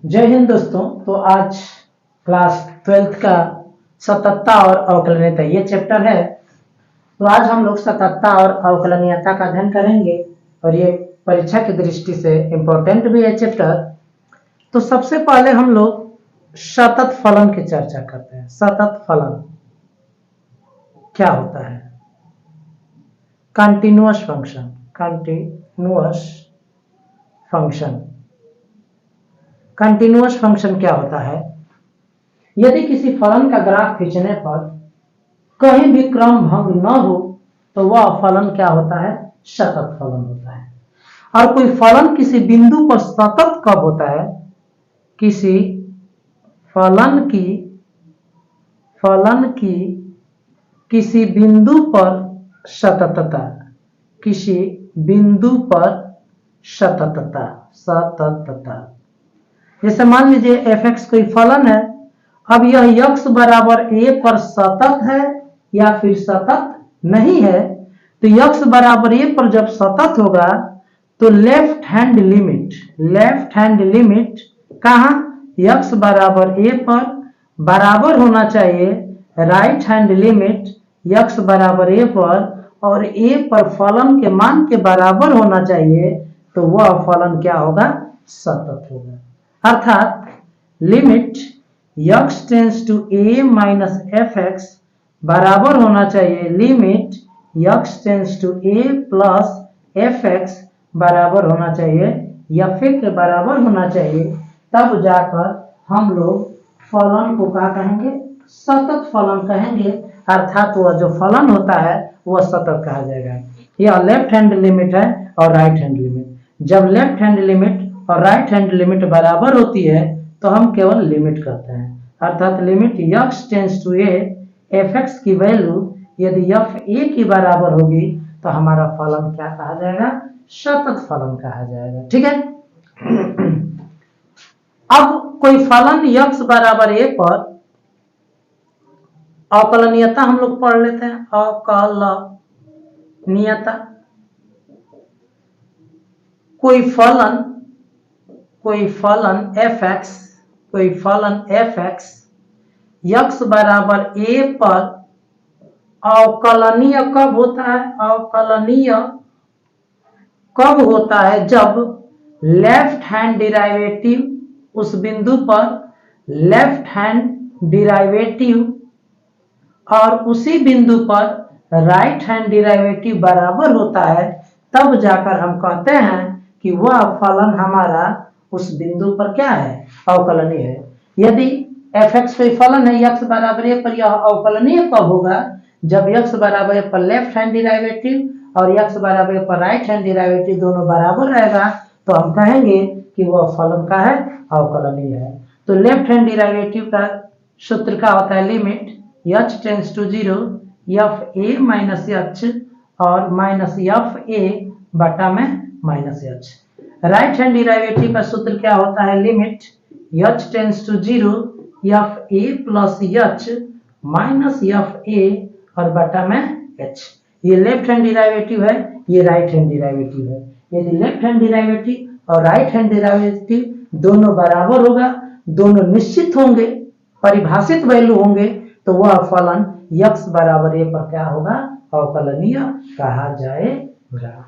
जय हिंद दोस्तों। तो आज क्लास 12th का सततता और अवकलनीयता ये चैप्टर है। तो आज हम लोग सततता और अवकलनीयता का अध्ययन करेंगे और ये परीक्षा की दृष्टि से इम्पोर्टेंट भी है चैप्टर। तो सबसे पहले हम लोग सतत फलन की चर्चा करते हैं। सतत फलन क्या होता है? Continuous function. कंटिन्यूअस फंक्शन क्या होता है? यदि किसी फलन का ग्राफ खींचने पर कहीं भी क्रम भंग न हो तो वह फलन क्या होता है? सतत फलन होता है। और कोई फलन किसी बिंदु पर सतत कब होता है? किसी फलन की किसी बिंदु पर सततता, किसी बिंदु पर सततता। जैसे मान लीजिए f(x) कोई फलन है। अब यह x बराबर a पर सतत है या फिर सतत नहीं है। तो x बराबर a पर जब सतत होगा तो लेफ्ट हैंड लिमिट कहाँ? x बराबर a पर बराबर होना चाहिए राइट हैंड लिमिट x बराबर a पर, और a पर फलन के मान के बराबर होना चाहिए। तो वह फलन क्या होगा? सतत होगा। अर्थात limit x tends to a minus f(x) बराबर होना चाहिए limit x tends to a plus f(x) बराबर होना चाहिए f के बराबर होना चाहिए। तब जाकर हम लोग फलन को क्या कहेंगे? सतत फलन कहेंगे। अर्थात वह जो फलन होता है वह सतत कहा जाएगा। यह लेफ्ट हैंड लिमिट है और राइट हैंड लिमिट। जब लेफ्ट हैंड लिमिट और राइट हैंड लिमिट बराबर होती है तो हम केवल लिमिट कहते हैं। अर्थात limit x tends to a f(x) की वैल्यू यदि f a की बराबर होगी तो हमारा फलन क्या कहा जाएगा? सतत फलन कहा जाएगा। ठीक है। अब कोई फलन x बराबर a पर अवकलनीयता हम लोग पढ़ लेते हैं। अवकलनीयता कोई फलन f(x) x बराबर a पर अवकलनीय कब होता है? अवकलनीय कब होता है? जब लेफ्ट हैंड डिराइवेटिव उस बिंदु पर लेफ्ट हैंड डिराइवेटिव और उसी बिंदु पर राइट हैंड डिराइवेटिव बराबर होता है। तब जाकर हम कहते हैं कि वह फलन हमारा उस बिंदु पर क्या है? अवकलनीय है। यदि f(x) कोई फलन है x बराबर a पर, यह अवकलनीय कब होगा? जब x बराबर a पर लेफ्ट हैंड डिराइवेटिव और x बराबर a पर राइट हैंड डिराइवेटिव दोनों बराबर रहेगा तो हम कहेंगे कि वह फलन का है? अवकलनीय है। तो लेफ्ट हैंड डिराइवेटिव का सूत्र क्या होता है? Limit h tends to 0 f a minus h और माइनस f a बटा में minus h। Right hand derivative का सूत्र क्या होता है? Limit h tends to 0 f a plus h minus f a और बटा में h। ये लेफ्ट हैंड डिराइवेटिव है, ये राइट हैंड डिराइवेटिव है। यदि लेफ्ट हैंड डिराइवेटिव और राइट हैंड डिराइवेटिव दोनों बराबर होगा, दोनों निश्चित होंगे, परिभाषित वैल्यू होंगे, तो वह फलन x बराबर a पर क्या होगा? अवकलनीय कहा जाएगा।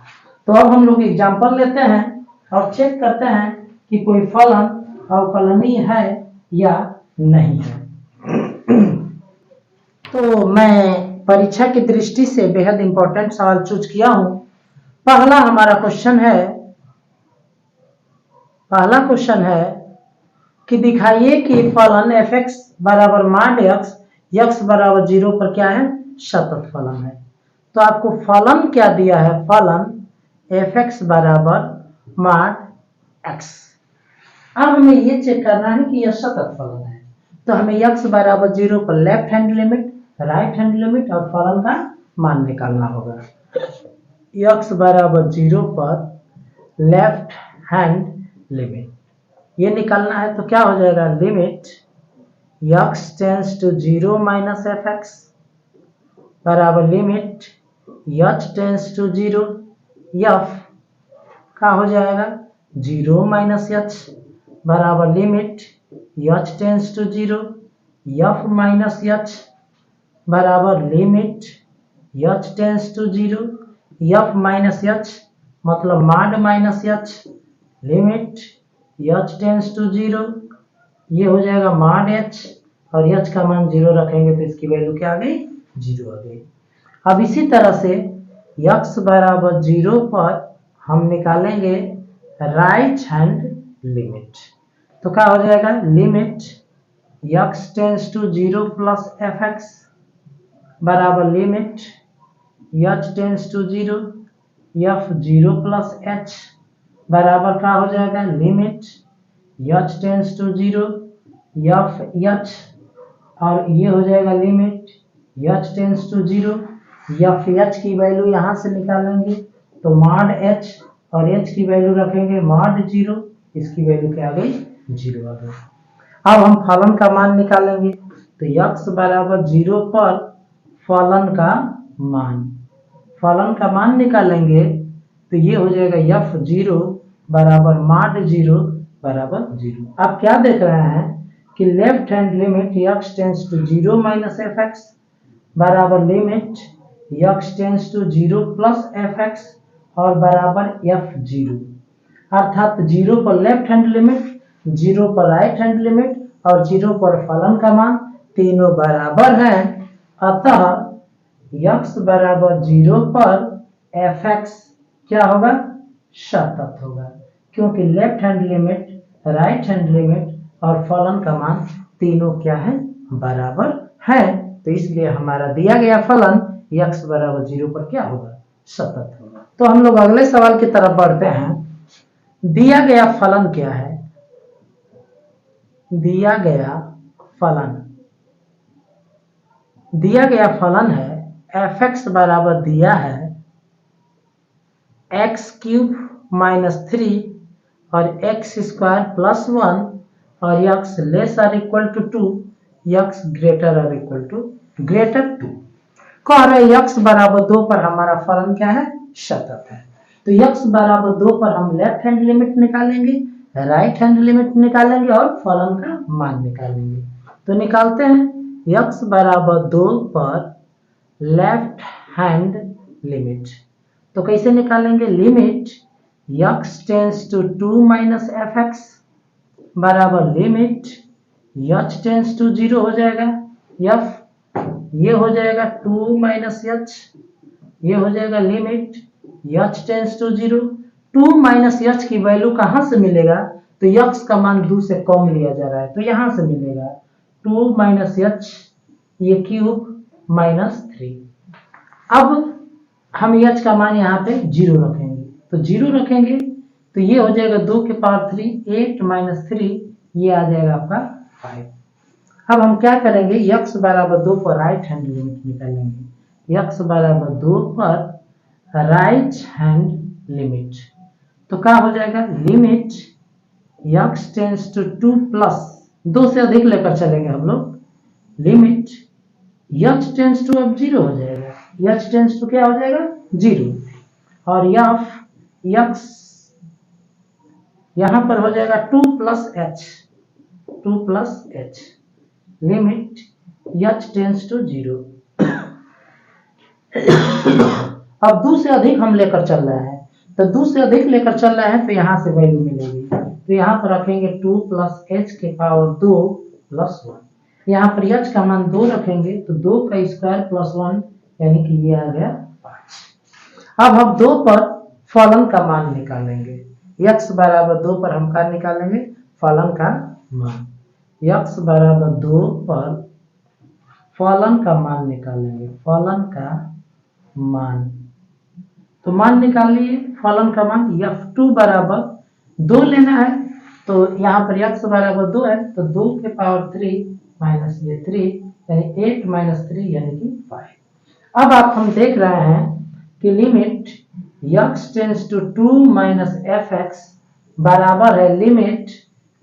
तो अब हम लोग एग्जांपल लेते हैं और चेक करते हैं कि कोई फलन अवकलनीय है या नहीं है। तो मैं परीक्षा की दृष्टि से बेहद इंपॉर्टेंट सवाल चूज किया हूं। पहला क्वेश्चन है कि दिखाइए कि फलन f(x) बराबर mod x बराबर 0 पर क्या है? सतत फलन है। तो आपको फलन क्या दिया है? फलन f(x) बराबर mod x। अब हमें ये चेक करना है कि यह सतत फलन है। तो हमें x बराबर 0 पर left hand limit, right hand limit और फलन का मान निकालना होगा। x बराबर 0 पर लेफ्ट हैंड लिमिट ये निकालना है तो क्या हो जाएगा? Limit x tends to 0 minus f(x) बराबर limit h tends to 0 f का हो जाएगा 0 माइनस h बराबर limit h tends to 0 f minus h बराबर limit h tends to 0 f minus h मतलब mod minus h limit h tends to 0 ये हो जाएगा मॉड h और h का मान 0 रखेंगे तो इसकी वैल्यू क्या आ गई 0 आ गई। अब इसी तरह से x बराबर 0 पर हम निकालेंगे राइट हैंड लिमिट। तो क्या हो जाएगा limit x tends to 0 plus fx बराबर limit h tends to 0 f 0 plus h बराबर क्या हो जाएगा limit h tends to 0 f h और ये हो जाएगा limit h tends to 0 f h की वैल्यू यहाँ से निकालेंगे तो मॉड h और h की वैल्यू रखेंगे मॉड 0 इसकी वैल्यू क्या आ गई 0 आ गई। अब हम फलन का मान निकालेंगे तो x बराबर 0 पर फलन का मान निकालेंगे तो ये हो जाएगा f0 बराबर मॉड 0 बराबर 0। आप क्या देख रहे हैं कि left hand limit x tends to 0 minus fx बराबर limit x tends to 0 plus fx और बराबर f0 अर्थात 0 पर लेफ्ट हैंड लिमिट 0 पर राइट हैंड लिमिट और 0 पर फलन का मान तीनों बराबर हैं। अतः x बराबर 0 पर fx क्या होगा सतत होगा क्योंकि left hand limit right hand limit और फलन का मान तीनों क्या है बराबर है। तो इसलिए हमारा दिया गया फलन x बराबर 0 पर क्या होगा सतत होगा। तो हम लोग अगले सवाल की तरफ बढ़ते हैं। दिया गया फलन क्या है दिया गया फलन है fx बराबर दिया है x क्यूब माइनस 3 और x स्क्वायर प्लस 1 और x लेस और इक्वल टू 2 x ग्रेटर और इक्वल टू ग्रेटर 2 कह रहे x बराबर 2 पर हमारा फलन क्या है सतत है। तो x बराबर 2 पर हम लेफ्ट हैंड लिमिट निकालेंगे राइट हैंड लिमिट निकालेंगे और फलन का मान निकालेंगे। तो निकालते हैं x बराबर 2 पर लेफ्ट हैंड लिमिट। तो कैसे निकालेंगे limit x tends to 2 minus fx बराबर लिमिट h टेंस टू 0 हो जाएगा f ये हो जाएगा 2 माइनस h ये हो जाएगा limit h tends to 0 2 minus h की वैल्यू कहां से मिलेगा तो x का मान 2 से कम लिया जा रहा है तो यहां से मिलेगा 2 माइनस h ये क्यूब माइनस 3। अब हम h का मान यहाँ पे 0 रखेंगे तो 0 रखेंगे तो ये हो जाएगा 2 के पावर 3 8 माइनस 3 ये आ जाएगा आपका 5। अब हम क्या करेंगे x बराबर 2 पर राइट हैंड लिमिट निकालेंगे x बराबर 2 पर राइट हैंड लिमिट। तो क्या हो जाएगा limit x tends to 2 plus 2 से अधिक लेकर चलेंगे हम लोग लिमिट h टेंस टू अब 0 हो जाएगा h टेंस टू क्या हो जाएगा 0 और x यहां पर हो जाएगा 2 plus h limit h tends to 0। अब 2 से अधिक हम लेकर चल रहे हैं तो 2 से अधिक लेकर चल रहे हैं तो यहां से वैल्यू मिलेगी तो यहां पर रखेंगे 2 प्लस h के पावर 2 प्लस 1 यहाँ पर h का मान 2 रखेंगे तो 2 का स्क्वायर प्लस 1 यानी कि ये आ गया 5। अब हम 2 पर फलन का मान निकालेंगे x बराबर 2 पर हम क्या निकालेंगे फलन का मान x बराबर 2 पर फलन का मान निकालेंगे फलन का मान। तो मान निकाल लिए फलन का मान f2 बराबर 2 लेना है तो यहाँ पर x बराबर 2 है तो 2 के पावर 3 माइनस ये 3 यानी 8 माइनस 3 यानी कि 5। अब आप हम देख रहे हैं कि limit x tends to 2 minus fx बराबर है limit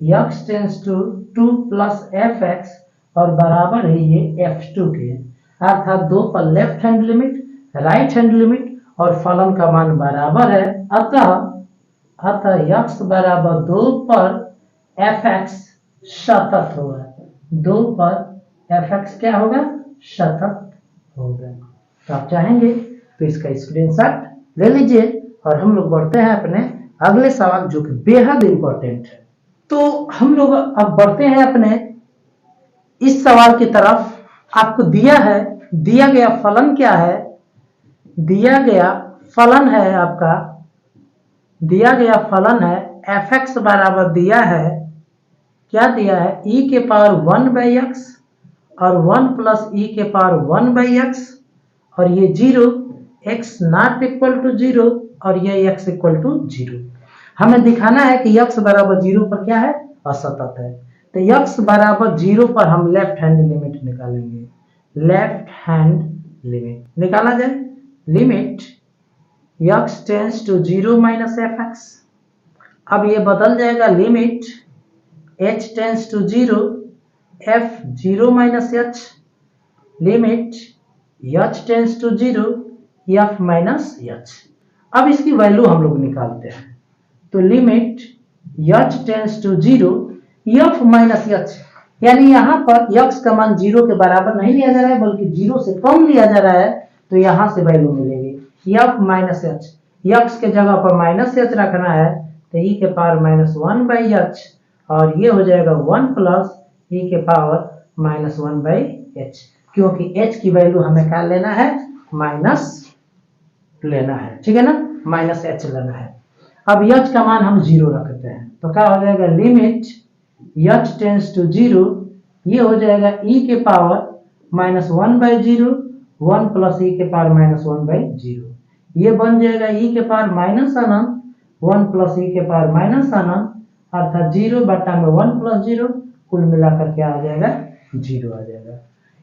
x tends to 2 plus fx और बराबर है ये f2 के अर्थात 2 पर left hand limit right hand limit और फलन का मान बराबर है। अतः x बराबर 2 पर एफ एक्स सतत होगा, 2 पर एफ एक्स क्या होगा, सतत होगा। तो आप चाहेंगे तो इसका स्क्रीनशॉट ले लीजिए और हम लोग बढ़ते हैं अपने अगले सवाल जो कि बेहद इंपॉर्टेंट है। तो हम लोग अब बढ़ते हैं अपने इस सवाल की तरफ। आपको दिया है, दिया गया फलन क्या है, दिया गया फलन है आपका, दिया गया फलन है एफ एक्स बराबर दिया है, क्या दिया है, e के पावर 1/x और 1 प्लस e के पावर 1/x और ये 0, x नॉट इक्वल टू 0 और ये x इक्वल टू 0। हमें दिखाना है कि x बराबर 0 पर क्या है, असतत है। तो x बराबर 0 पर हम लेफ्ट हैंड लिमिट निकालेंगे, लेफ्ट हैंड लिमिट निकाला जाए, limit x tends to 0 minus F x. अब ये बदल जाएगा limit h tends to 0 f 0 minus h, limit h tends to 0 f minus h। अब इसकी वैल्यू हम लोग निकालते हैं। तो limit h tends to 0 f minus h, यानी यहाँ पर x का मान 0 के बराबर नहीं लिया जा रहा है बल्कि 0 से कम लिया जा रहा है, तो यहाँ से वैल्यू मिलेगी f माइनस h। x के जगह पर माइनस h रखना है तो e के पावर माइनस 1/h और ये हो जाएगा 1 प्लस e के पावर माइनस 1/h, क्योंकि h की वैल्यू हमें क्या लेना है, माइनस लेना है, ठीक है ना, माइनस h लेना है। अब h का मान हम 0 रखते हैं तो क्या हो जाएगा, लिमिट h टेंस टू 0, ये हो जाएगा e के पावर माइनस 1/0, 1 प्लस e के पावर माइनस 1/0, ये बन जाएगा e के पावर माइनस अनंत 1 प्लस e के पावर माइनस अनंत अर्थात 0 बटा में 1 प्लस 0, कुल मिलाकर क्या आ जाएगा, 0 आ जाएगा।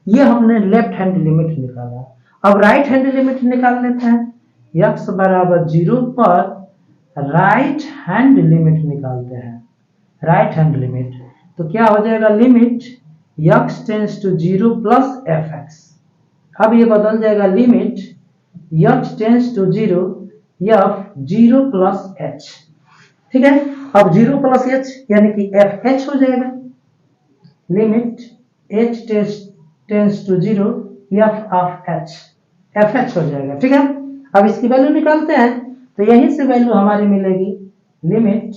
ये हमने लेफ्ट हैंड लिमिट निकाला। अब राइट हैंड लिमिट निकाल लेते हैं। x बराबर 0 पर राइट हैंड लिमिट निकालते हैं, राइट हैंड लिमिट। तो क्या हो जाएगा, limit x tends to 0 plus F x. अब ये बदल जाएगा, limit h tends to 0 f 0 plus h, ठीक है। अब 0 प्लस h यानी कि एफ एच हो जाएगा, limit h tends to 0 f of h, F H हो जाएगा, ठीक है। अब इसकी वैल्यू निकालते हैं तो यहीं से वैल्यू हमारी मिलेगी, limit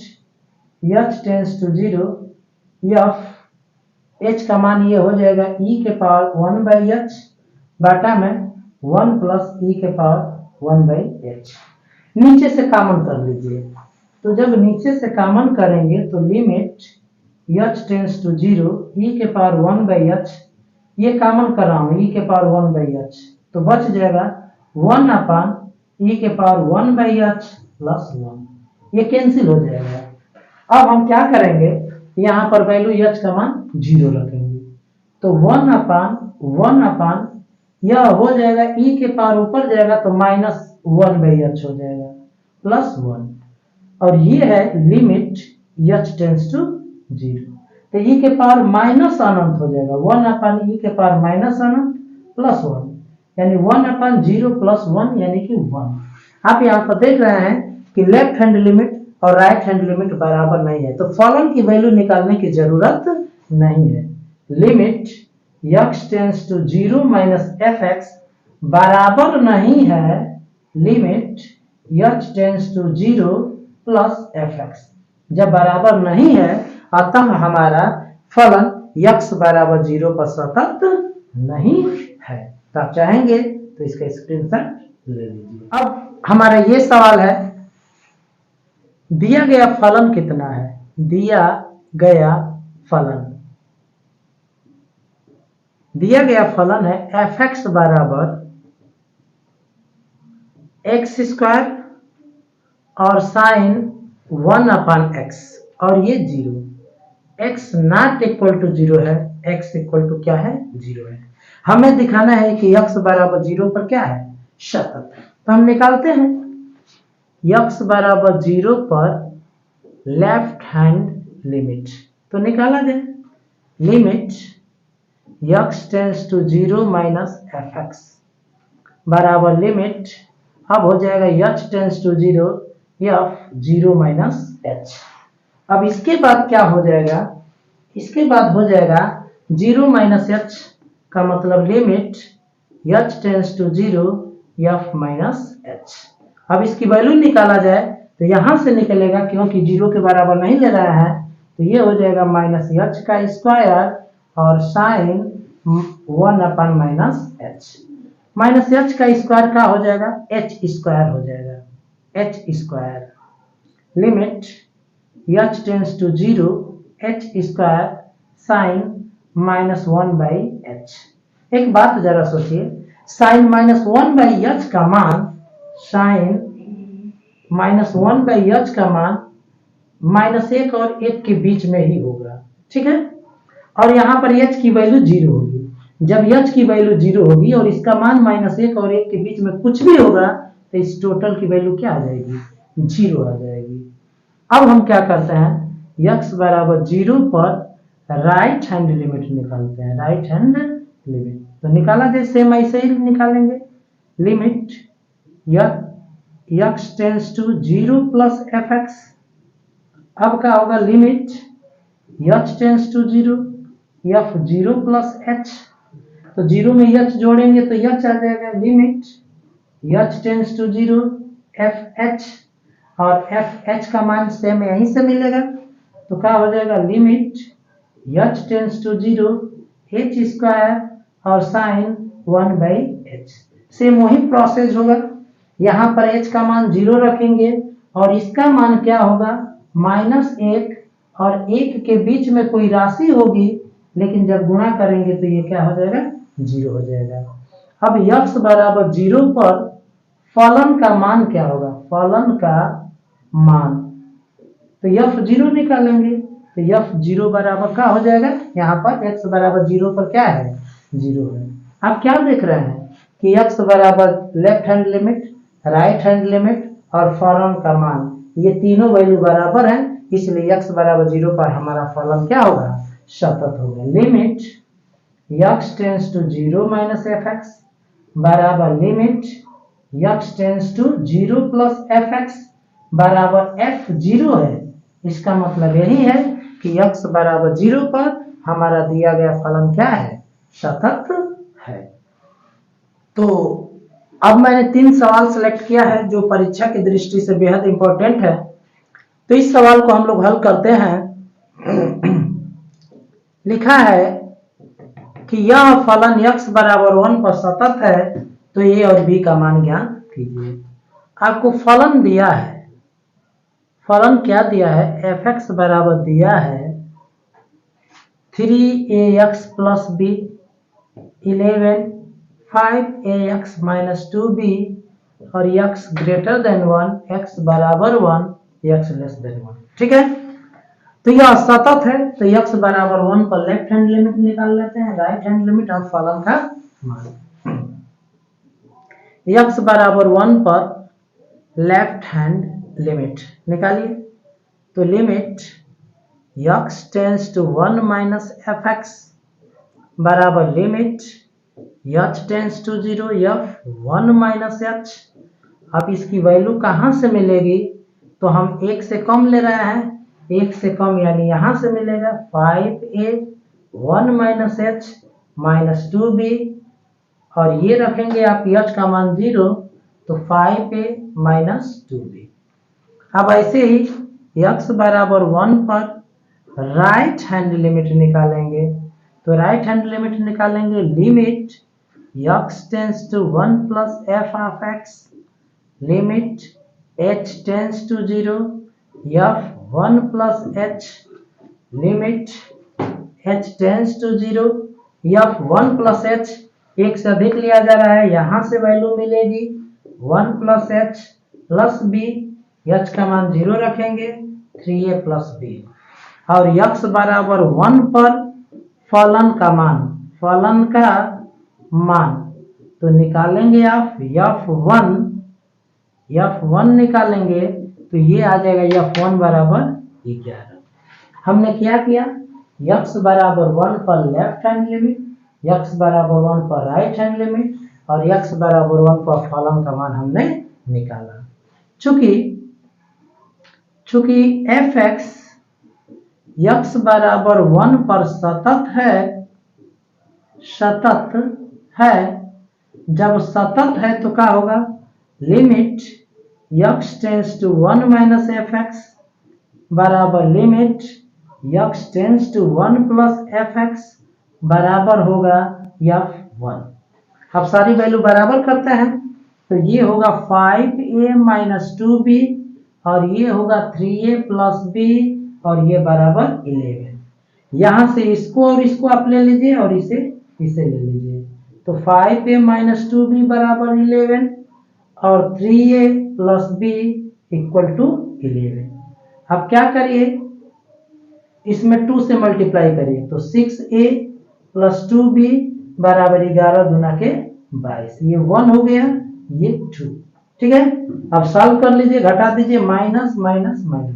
h tends to 0 f, h का मान ये हो जाएगा e के पावर 1/h बटा में 1 प्लस e के पावर 1/h। नीचे से कॉमन कर लीजिए, तो जब नीचे से कॉमन करेंगे तो limit h tends to 0 e के पावर 1/h, ये कॉमन कर रहा हूं e के पावर 1/h, तो बच जाएगा 1 अपान e के पावर 1/h प्लस 1, ये कैंसिल हो जाएगा। अब हम क्या करेंगे, यहाँ पर वैल्यू h का मान 0 रखेंगे, तो 1 अपान यह हो जाएगा e के पावर ऊपर जाएगा तो माइनस 1/h हो जाएगा प्लस 1, और ये है लिमिट h टेंस टू 0, तो e के पावर माइनस अनंत हो जाएगा 1 अपान e के पावर माइनस अनंत प्लस 1, यानी 1 अपान 0 प्लस 1 यानी कि 1। आप यहाँ पर देख रहे हैं कि लेफ्ट हैंड लिमिट और राइट हैंड लिमिट बराबर नहीं है, तो फलन की वैल्यू निकालने की जरूरत नहीं है। Limit x tends to 0 minus F x बराबर नहीं है limit h tends to 0 plus F X. जब बराबर नहीं है अतः हमारा फलन x बराबर 0 पर सतत नहीं है। तो आप चाहेंगे तो इसका स्क्रीनशॉट ले लीजिए। अब हमारा ये सवाल है, दिया गया फलन कितना है, दिया गया फलन, दिया गया फलन है एफ एक्स बराबर एक्स स्क्वायर और साइन 1 अपान एक्स और ये 0, एक्स नॉट इक्वल टू 0 है, एक्स इक्वल टू क्या है, 0 है। हमें दिखाना है कि x बराबर 0 पर क्या है, सतत है। तो हम निकालते हैं x बराबर 0 पर लेफ्ट हैंड लिमिट, तो निकाला जाए, limit x tends to 0 minus F x बराबर लिमिट, अब हो जाएगा h tends to 0 f 0 minus h, अब इसके बाद क्या हो जाएगा, इसके बाद हो जाएगा 0 माइनस एच का मतलब limit H tends to 0 F minus H. अब इसकी वैल्यू निकाला जाए तो यहां से निकलेगा, क्योंकि 0 के बराबर नहीं ले रहा है, तो ये हो जाएगा माइनस एच का स्क्वायर और sine 1 upon minus H. Minus H का स्क्वायर क्या हो जाएगा, एच स्क्वायर हो जाएगा, H square limit H tends to 0 H square sine minus 1 by H. एक बात जरा सोचिए, साइन माइनस 1 बाई एच का मान, साइन माइनस 1 बाई एच का मान माइनस 1 और 1 के बीच में ही होगा, ठीक है। और यहाँ पर एच की वैल्यू 0 होगी। जब एच की वैल्यू 0 होगी और इसका मान माइनस 1 और 1 के बीच में कुछ भी होगा तो इस टोटल की वैल्यू क्या आ जाएगी, 0 आ जाएगी। अब हम क्या करते हैं, x बराबर 0 पर राइट हैंड लिमिट निकालते हैं, राइट हैंड लिमिट। तो निकाला जाए सेम ऐसे ही निकालेंगे, limit x tends to 0 plus F x. अब क्या होगा, limit h tends to 0 F 0 plus H. तो 0 में h जोड़ेंगे तो h आ जाएगा, limit h tends to 0 F H, और एफ एच का मान सेम यहीं से मिलेगा, तो क्या हो जाएगा, limit h tends to 0 H square और साइन 1 बाई एच। सेम वही प्रोसेस होगा, यहाँ पर h का मान 0 रखेंगे और इसका मान क्या होगा, माइनस 1 और 1 के बीच में कोई राशि होगी, लेकिन जब गुणा करेंगे तो ये क्या हो जाएगा, 0 हो जाएगा। अब x बराबर 0 पर फलन का मान क्या होगा, फलन का मान, तो f0 निकालेंगे, तो f0 बराबर क्या हो जाएगा, यहाँ पर x बराबर 0 पर क्या है, 0 है। आप क्या देख रहे हैं कि x बराबर left hand limit, right hand limit और फलन का मान, ये तीनों वैल्यू बराबर हैं, इसलिए x बराबर 0 पर हमारा फलन क्या होगा, सतत होगा। Limit x tends to 0 minus F x बराबर limit x tends to 0 plus F x बराबर f0 है। इसका मतलब यही है कि x बराबर 0 पर हमारा दिया गया फलन क्या है, सतत है। तो अब मैंने 3 सवाल सेलेक्ट किया है जो परीक्षा की दृष्टि से बेहद इंपॉर्टेंट है। तो इस सवाल को हम लोग हल करते हैं। लिखा है कि यह फलन x बराबर 1 पर सतत है, तो a और b का मान ज्ञात कीजिए। आपको फलन दिया है, फलन क्या दिया है, एफ एक्स बराबर दिया है 3ax plus b 11 5ax minus 2b और x ग्रेटर देन 1 x बराबर 1 x लेस देन 1, ठीक है। तो यह सतत है, तो x बराबर 1 पर लेफ्ट हैंड लिमिट निकाल लेते हैं, राइट हैंड लिमिट और फलन का मान। x बराबर 1 पर लेफ्ट हैंड लिमिट निकालिए, तो limit x tends to 1 minus F x बराबर limit h tends to 0 f 1 minus h। अब इसकी वैल्यू कहां से मिलेगी, तो हम 1 से कम ले रहे हैं, 1 से कम यानी यहां से मिलेगा 5a 1 minus h minus 2b, और ये रखेंगे आप h का मान 0, तो 5a माइनस 2b। अब ऐसे ही x बराबर 1 पर राइट हैंड लिमिट निकालेंगे, तो राइट हैंड लिमिट निकालेंगे, limit x tends to 1 plus F of x limit h tends to 0 f 1 plus h limit h tends to 0 f 1 plus h, एक से अधिक लिया जा रहा है, यहां से वैल्यू मिलेगी 1 plus h plus b, h का मान 0 रखेंगे 3a प्लस b, और x बराबर 1 पर फलन का मान, फलन का मान तो निकालेंगे आप f1 निकालेंगे, तो ये आ जाएगा f1 बराबर 11। हमने क्या किया, x बराबर 1 पर लेफ्ट हैंड लिमिट, x बराबर 1 पर राइट हैंड लिमिट और x बराबर 1 पर फलन का मान हमने निकाला। चूंकि fx x बराबर 1 पर सतत है। जब सतत है तो क्या होगा, limit x tends to 1 minus F x बराबर limit x tends to 1 plus F x बराबर होगा f1। अब सारी वैल्यू बराबर करते हैं तो ये होगा 5a माइनस 2b और ये होगा 3a प्लस b और ये बराबर 11। यहां से इसको और इसको आप ले लीजिए और इसे ले लीजिए। तो 5a माइनस 2b बराबर 11 और 3a plus b equal to 11। अब क्या करिए, इसमें 2 से मल्टीप्लाई करिए तो 6a प्लस 2b बराबर 11 गुना के 22। ये 1 हो गया, ये 2। ठीक है, अब सॉल्व कर लीजिए, घटा दीजिए, माइनस माइनस माइनस,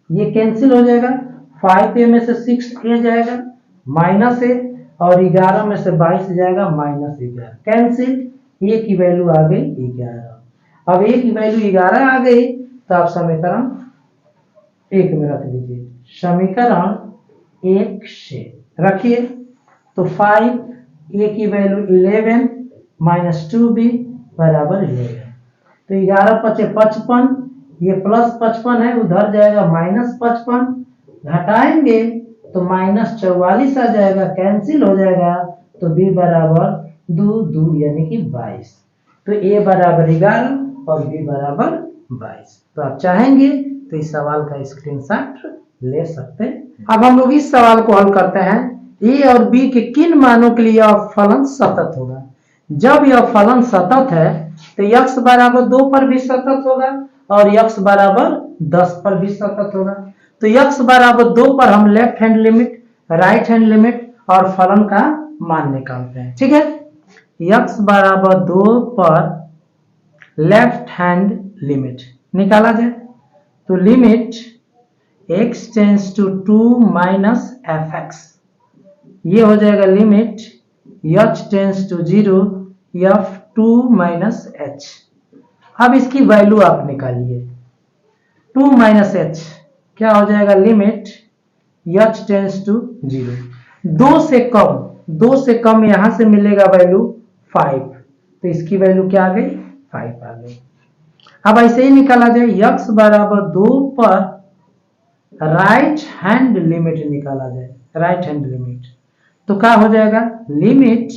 ये कैंसिल हो जाएगा। 5a में से 6a जाएगा माइनस a और 11 में से 22 जाएगा माइनस 11, कैंसिल। a की वैल्यू आ गई 11। अब a की वैल्यू 11 आ गई तो आप समीकरण 1 में रख दीजिए। समीकरण 1 से रखिए तो 5a की वैल्यू 11 माइनस 2b बराबर 11। तो 11 पचे 55, ये प्लस 55 है, उधर जाएगा माइनस 55, घटाएंगे तो माइनस 44 आ जाएगा, कैंसिल हो जाएगा। तो b बराबर 2 2 यानी कि 22। तो a बराबर 11 और b बराबर 22। तो आप चाहेंगे तो इस सवाल का स्क्रीनशॉट ले सकते हैं। अब हम लोग इस सवाल को हल करते हैं। a और b के किन मानों के लिए यह फलन सतत होगा। जब यह फलन सतत है तो x बराबर 2 पर भी सतत होगा और x बराबर 10 पर भी सतत होगा। तो x बराबर 2 पर हम left hand limit, right hand limit और फलन का मान निकालते हैं। ठीक है, x बराबर 2 पर लेफ्ट हैंड लिमिट निकाला जाए तो limit x tends to 2 minus F X, ये हो जाएगा limit h tends to 0 f2 minus h। अब इसकी वैल्यू आप निकालिए, 2 माइनस h क्या हो जाएगा, लिमिट h टेंस टू 0। 2 से कम यहां से मिलेगा वैल्यू 5, तो इसकी वैल्यू क्या आ गई, 5 आ गई। अब ऐसे ही निकाला जाए, x बराबर 2 पर राइट हैंड लिमिट निकाला जाए, राइट हैंड लिमिट तो क्या हो जाएगा, limit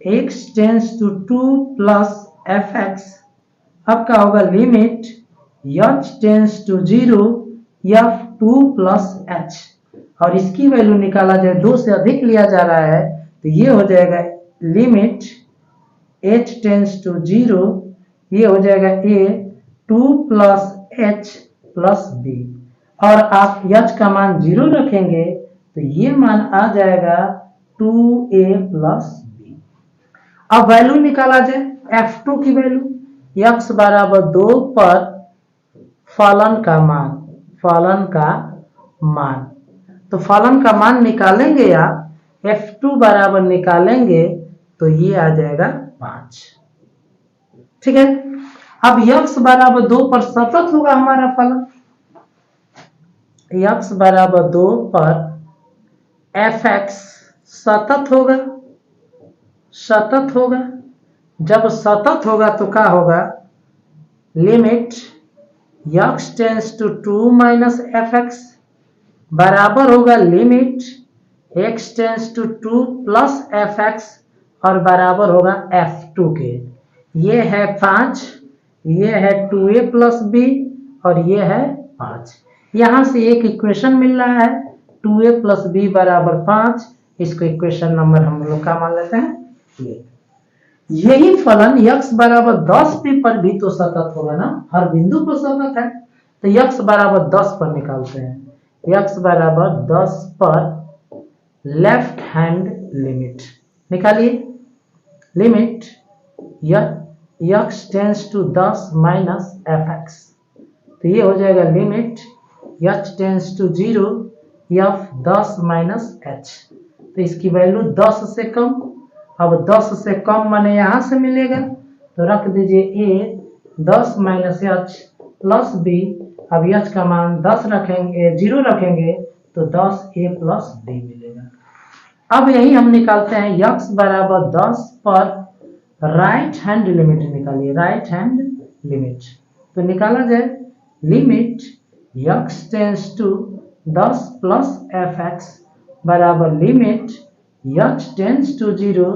x tends to 2 plus F x. अब क्या होगा, limit h tends to 0 f2 plus h और इसकी वैल्यू निकाला जाए, 2 से अधिक लिया जा रहा है तो ये हो जाएगा लिमिट h टेंस टू 0, ये हो जाएगा a 2 plus h plus b और आप h का मान 0 रखेंगे तो ये मान आ जाएगा 2a प्लस b। अब वैल्यू निकाला जाए f2 की वैल्यू, x बराबर 2 पर फलन का मान, तो फलन का मान निकालेंगे आप, f2 बराबर निकालेंगे तो ये आ जाएगा 5। ठीक है, अब x बराबर 2 पर सतत होगा हमारा फलन, x बराबर 2 पर एफ एक्स सतत होगा। जब सतत होगा तो क्या होगा, limit x tends to 2 minus F x बराबर होगा limit x tends to 2 plus F x और बराबर होगा f2 के। ये है 5, ये है 2a प्लस b और ये है 5। यहां से एक इक्वेशन मिल रहा है 2a प्लस b बराबर 5, इसको इक्वेशन नंबर हम लोग का मान लेते हैं। यही फलन x बराबर 10 p पर भी तो सतत होगा ना, हर बिंदु पर सतत है। तो x बराबर 10 पर निकालते हैं, x बराबर 10 पर लेफ्ट हैंड लिमिट निकालिए, limit x tends to 10 minus F x, तो ये हो जाएगा limit h tends to 0 f 10 minus h, तो इसकी वैल्यू 10 से कम। अब 10 से कम माने यहां से मिलेगा तो रख दीजिए a 10 minus h plus b। अब h का मान 10 रखेंगे, 0 रखेंगे तो 10a प्लस b मिलेगा। अब यही हम निकालते हैं x बराबर 10 पर राइट हैंड लिमिट निकालिए, राइट हैंड लिमिट। तो निकाला जाए limit x tends to 10 plus fx बराबर limit h tends to 0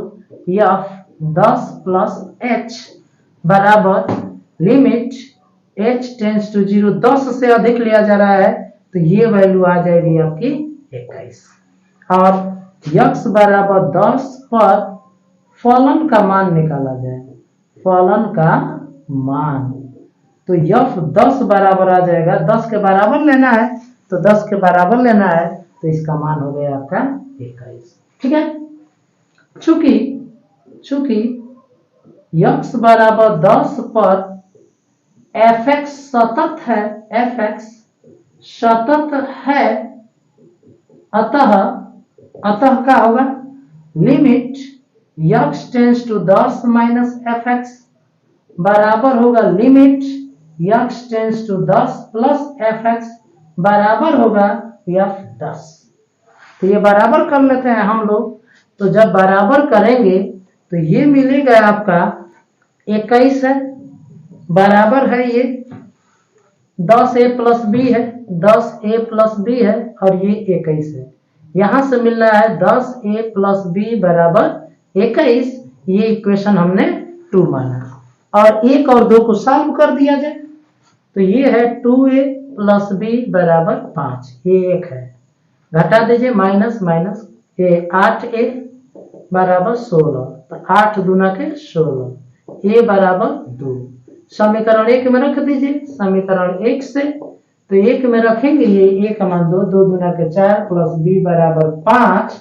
f 10 plus h बराबर लिमिट h टेंस टू 0। 10 से अधिक लिया जा रहा है तो ये वैल्यू आ जाएगी आपकी 21। और x बराबर 10 पर फलन का मान निकाला जाए, फलन का मान। तो f 10 बराबर आ जाएगा, 10 के बराबर लेना है तो 10 के बराबर लेना है, तो इसका मान हो गया आपका 21। ठीक है, चूंकि x बराबर 10 पर fx सतत है, fx सतत है, अतः क्या होगा limit x tends to 10 minus fx बराबर होगा limit x tends to 10 plus fx बराबर होगा f 10। तो ये बराबर कर लेते हैं हम लोग। तो जब बराबर करेंगे तो ये मिलेगा आपका 21 है, बराबर है ये 10a प्लस b है, 10a प्लस b है और ये 21 है। यहां से मिल रहा है 10a प्लस b बराबर 21। ये इक्वेशन हमने 2 माना और 1 और 2 को सॉल्व कर दिया जाए तो ये है 2a प्लस b बराबर 5, ये 1 है, घटा दीजिए माइनस माइनस, ये 8a बराबर 16, तो 8 दूना के 16, a बराबर 2। समीकरण 1 में रख दीजिए, समीकरण 1 से तो 1 में रखेंगे ये a का मान 2, 2 दूना के 4 प्लस b बराबर 5,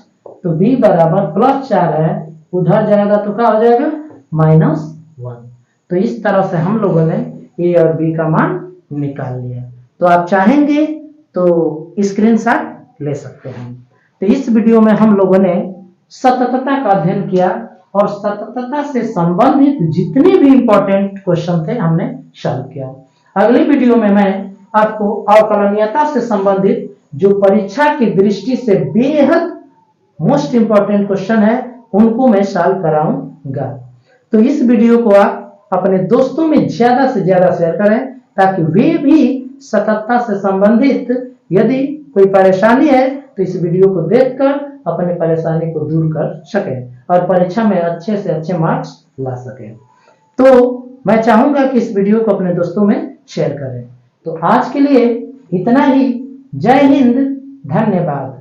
तो b बराबर प्लस 4 है, उधर जाएगा तो क्या हो जाएगा -1। तो इस तरह से हम लोगों ने a और b का मान निकाल लिया। तो आप चाहेंगे तो स्क्रीनशॉट ले सकते हैं। तो इस वीडियो में हम लोगों ने सततता का अध्ययन किया और सततता से संबंधित जितने भी इंपॉर्टेंट क्वेश्चन थे हमने सॉल्व किया। अगली वीडियो में मैं आपको अवकलनीयता से संबंधित जो परीक्षा की दृष्टि से बेहद मोस्ट इंपॉर्टेंट क्वेश्चन है उनको मैं सॉल्व कराऊंगा। तो इस वीडियो को आप अपने दोस्तों में ज्यादा से ज्यादा शेयर करें ताकि वे भी सततता से संबंधित यदि कोई परेशानी है तो इस वीडियो को देखकर अपनी परेशानी को दूर कर सके और परीक्षा में अच्छे से अच्छे मार्क्स ला सके। तो मैं चाहूंगा कि इस वीडियो को अपने दोस्तों में शेयर करें। तो आज के लिए इतना ही। जय हिंद, धन्यवाद।